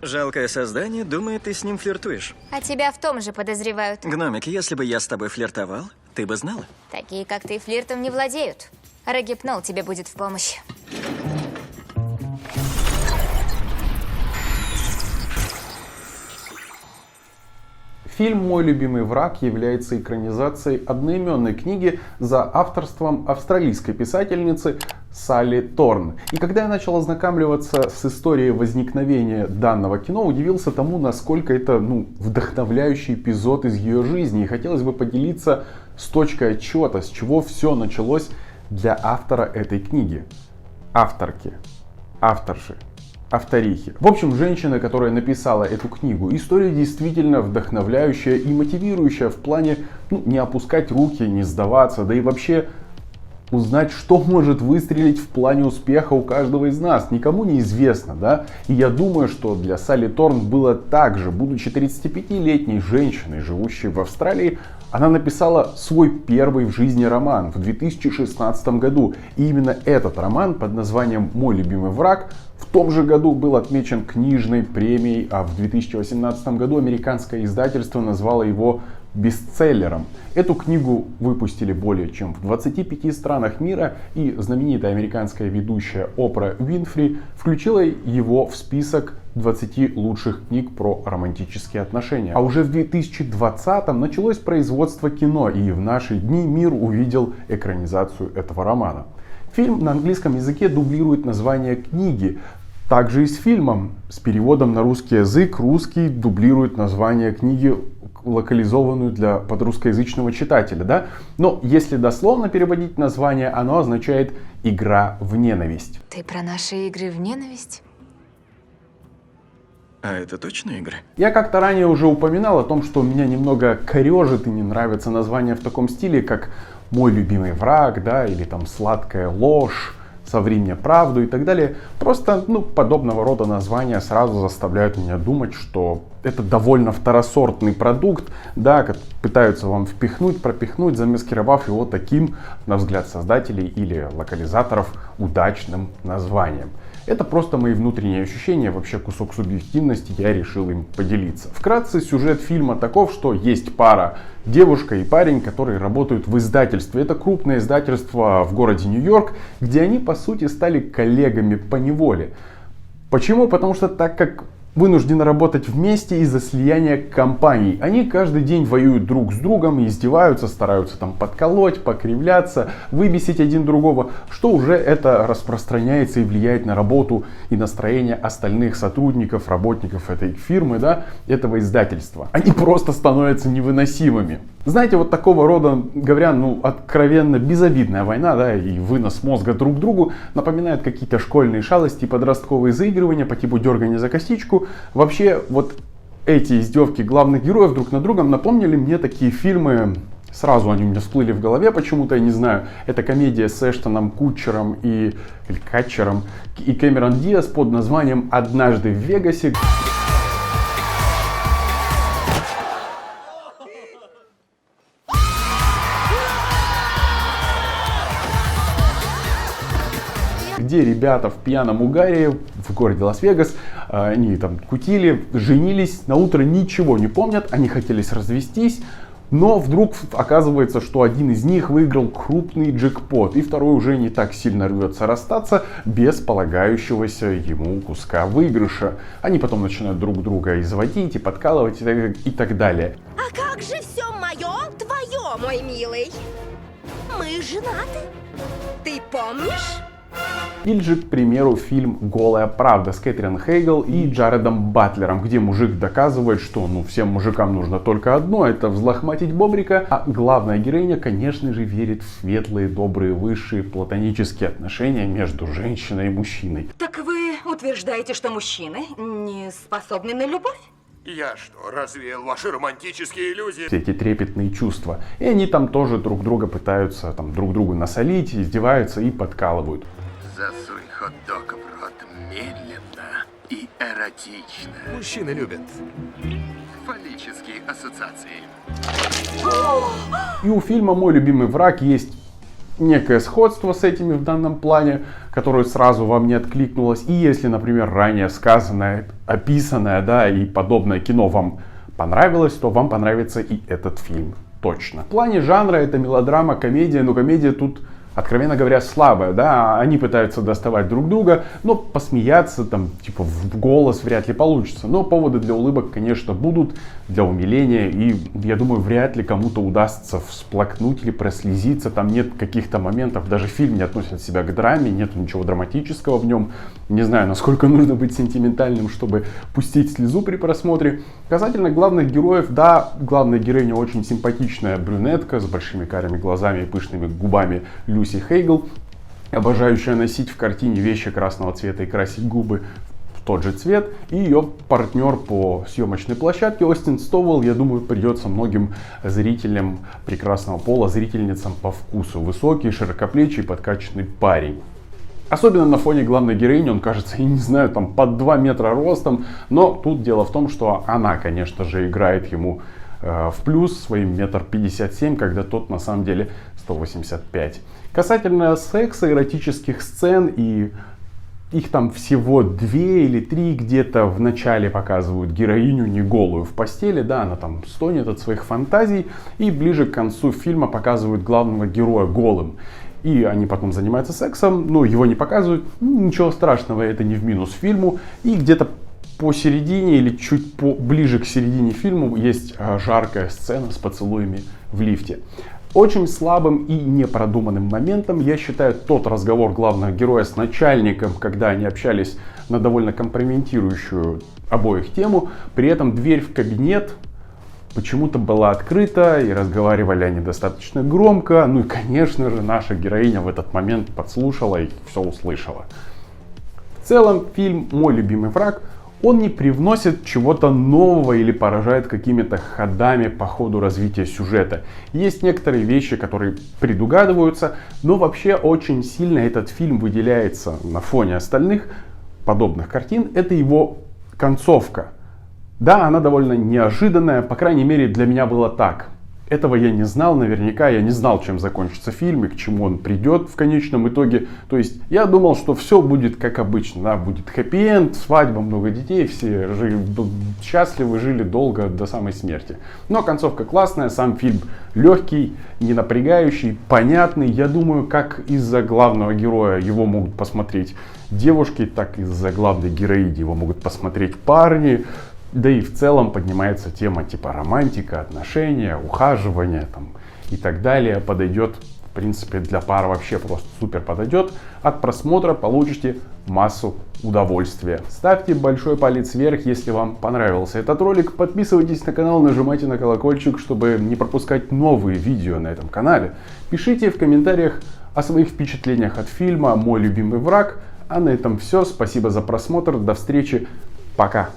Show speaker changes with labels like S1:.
S1: Жалкое создание думает, ты с ним флиртуешь.
S2: А тебя в том же подозревают.
S1: Гномик, если бы я с тобой флиртовал, ты бы знала.
S2: Такие, как ты, флиртом не владеют. Рогипнол тебе будет в помощь.
S3: Фильм «Мой любимый враг» является экранизацией одноименной книги за авторством австралийской писательницы Салли Торн. И когда я начал ознакомливаться с историей возникновения данного кино, удивился тому, насколько это вдохновляющий эпизод из ее жизни. И хотелось бы поделиться с точкой отсчета, с чего все началось для автора этой книги. Авторки, авторши. Авторихи. В общем, женщина, которая написала эту книгу. История действительно вдохновляющая и мотивирующая в плане не опускать руки, не сдаваться, да и вообще узнать, что может выстрелить в плане успеха у каждого из нас. Никому не известно, да? И я думаю, что для Салли Торн было так же. Будучи 35-летней женщиной, живущей в Австралии, она написала свой первый в жизни роман в 2016 году. И именно этот роман под названием «Мой любимый враг» в том же году был отмечен книжной премией, а в 2018 году американское издательство назвало его бестселлером. Эту книгу выпустили более чем в 25 странах мира, и знаменитая американская ведущая Опра Уинфри включила его в список 20 лучших книг про романтические отношения. А уже в 2020 началось производство кино, и в наши дни мир увидел экранизацию этого романа. Фильм на английском языке дублирует название книги. Также и с фильмом. С переводом на русский язык русский дублирует название книги, локализованную под русскоязычного читателя. Да? Но если дословно переводить название, оно означает «игра в ненависть».
S2: Ты про наши игры в ненависть?
S1: А это точно игры?
S3: Я как-то ранее уже упоминал о том, что меня немного корежит и не нравится название в таком стиле, как «Мой любимый враг», да, или там «Сладкая ложь», «Соври мне правду» и так далее. Просто, подобного рода названия сразу заставляют меня думать, что это довольно второсортный продукт, да, пытаются вам впихнуть, пропихнуть, замаскировав его таким, на взгляд создателей или локализаторов, удачным названием. Это просто мои внутренние ощущения, вообще кусок субъективности, я решил им поделиться. Вкратце, сюжет фильма таков, что есть пара, девушка и парень, которые работают в издательстве. Это крупное издательство в городе Нью-Йорк, где они, по сути, стали коллегами по неволе. Почему? Потому что так как вынуждены работать вместе из-за слияния компаний. Они каждый день воюют друг с другом, издеваются, стараются там подколоть, покривляться, выбесить один другого, что уже это распространяется и влияет на работу и настроение остальных сотрудников, работников этой фирмы, да, этого издательства. Они просто становятся невыносимыми. Знаете, вот такого рода, говоря, откровенно безобидная война, да, и вынос мозга друг другу напоминает какие-то школьные шалости, подростковые заигрывания по типу дергания за косичку. Вообще, вот эти издевки главных героев друг над другом напомнили мне такие фильмы. Сразу они у меня всплыли в голове, почему-то, я не знаю. Это комедия с Эштоном Кутчером или Катчером и Кэмерон Диаз под названием «Однажды в Вегасе». Где ребята в пьяном угаре в городе Лас-Вегас, они там кутили, женились, на утро ничего не помнят, они хотели развестись, но вдруг оказывается, что один из них выиграл крупный джекпот, и второй уже не так сильно рвется расстаться без полагающегося ему куска выигрыша. Они потом начинают друг друга изводить и подкалывать и так далее.
S4: А как же все мое, твое, мой милый? Мы женаты. Ты помнишь?
S3: Или же, к примеру, фильм «Голая правда» с Кэтрин Хейгл и Джаредом Батлером, где мужик доказывает, что всем мужикам нужно только одно — это взлохматить бобрика, а главная героиня, конечно же, верит в светлые, добрые, высшие платонические отношения между женщиной и мужчиной.
S5: Так вы утверждаете, что мужчины не способны на любовь?
S6: Я что, развеял ваши романтические иллюзии?
S3: Все эти трепетные чувства. И они там тоже друг друга пытаются друг другу насолить, издеваются и подкалывают.
S6: Засунь хот-дог в рот медленно и эротично.
S7: Мужчины любят
S6: Фаллические ассоциации.
S3: И у фильма «Мой любимый враг» есть некое сходство с этими в данном плане, которое сразу вам не откликнулось. И если, например, ранее сказанное, описанное, да, и подобное кино вам понравилось, то вам понравится и этот фильм. Точно. В плане жанра это мелодрама, комедия, но комедия тут, откровенно говоря, слабая, да, они пытаются доставать друг друга, но посмеяться там, типа, в голос вряд ли получится. Но поводы для улыбок, конечно, будут, для умиления, и я думаю, вряд ли кому-то удастся всплакнуть или прослезиться, там нет каких-то моментов, даже фильм не относит себя к драме, нет ничего драматического в нем, не знаю, насколько нужно быть сентиментальным, чтобы пустить слезу при просмотре. Касательно главных героев, да, главная героиня очень симпатичная брюнетка с большими карими глазами и пышными губами Люси Хейгл, обожающая носить в картине вещи красного цвета и красить губы в тот же цвет. И ее партнер по съемочной площадке Остин Стоуэлл, я думаю, придется многим зрителям прекрасного пола, зрительницам по вкусу. Высокий, широкоплечий, подкачанный парень. Особенно на фоне главной героини, он кажется, я не знаю, там под 2 метра ростом. Но тут дело в том, что она, конечно же, играет ему в плюс своим 1,57 м, когда тот на самом деле 185. Касательно секса, эротических сцен, и их там всего 2 или 3 где-то в начале показывают героиню не голую в постели, да, она там стонет от своих фантазий, и ближе к концу фильма показывают главного героя голым. И они потом занимаются сексом, но его не показывают, ничего страшного, это не в минус фильму. И где-то посередине или чуть ближе к середине фильма есть жаркая сцена с поцелуями в лифте. Очень слабым и непродуманным моментом я считаю тот разговор главного героя с начальником, когда они общались на довольно компрометирующую обоих тему. При этом дверь в кабинет почему-то была открыта, и разговаривали они достаточно громко. Ну и, конечно же, наша героиня в этот момент подслушала и все услышала. В целом, фильм «Мой любимый враг», он не привносит чего-то нового или поражает какими-то ходами по ходу развития сюжета. Есть некоторые вещи, которые предугадываются, но вообще очень сильно этот фильм выделяется на фоне остальных подобных картин. Это его концовка. Да, она довольно неожиданная, по крайней мере для меня было так. Этого я не знал наверняка, я не знал, чем закончится фильм и к чему он придет в конечном итоге. То есть я думал, что все будет как обычно, да, будет хэппи-энд, свадьба, много детей, все счастливы, жили долго до самой смерти. Но концовка классная, сам фильм легкий, не напрягающий, понятный. Я думаю, как из-за главного героя его могут посмотреть девушки, так и из-за главной героини его могут посмотреть парни. Да и в целом поднимается тема типа романтика, отношения, ухаживания там, и так далее. Подойдет, в принципе, для пар вообще просто супер подойдет. От просмотра получите массу удовольствия. Ставьте большой палец вверх, если вам понравился этот ролик. Подписывайтесь на канал, нажимайте на колокольчик, чтобы не пропускать новые видео на этом канале. Пишите в комментариях о своих впечатлениях от фильма «Мой любимый враг». А на этом все. Спасибо за просмотр. До встречи. Пока.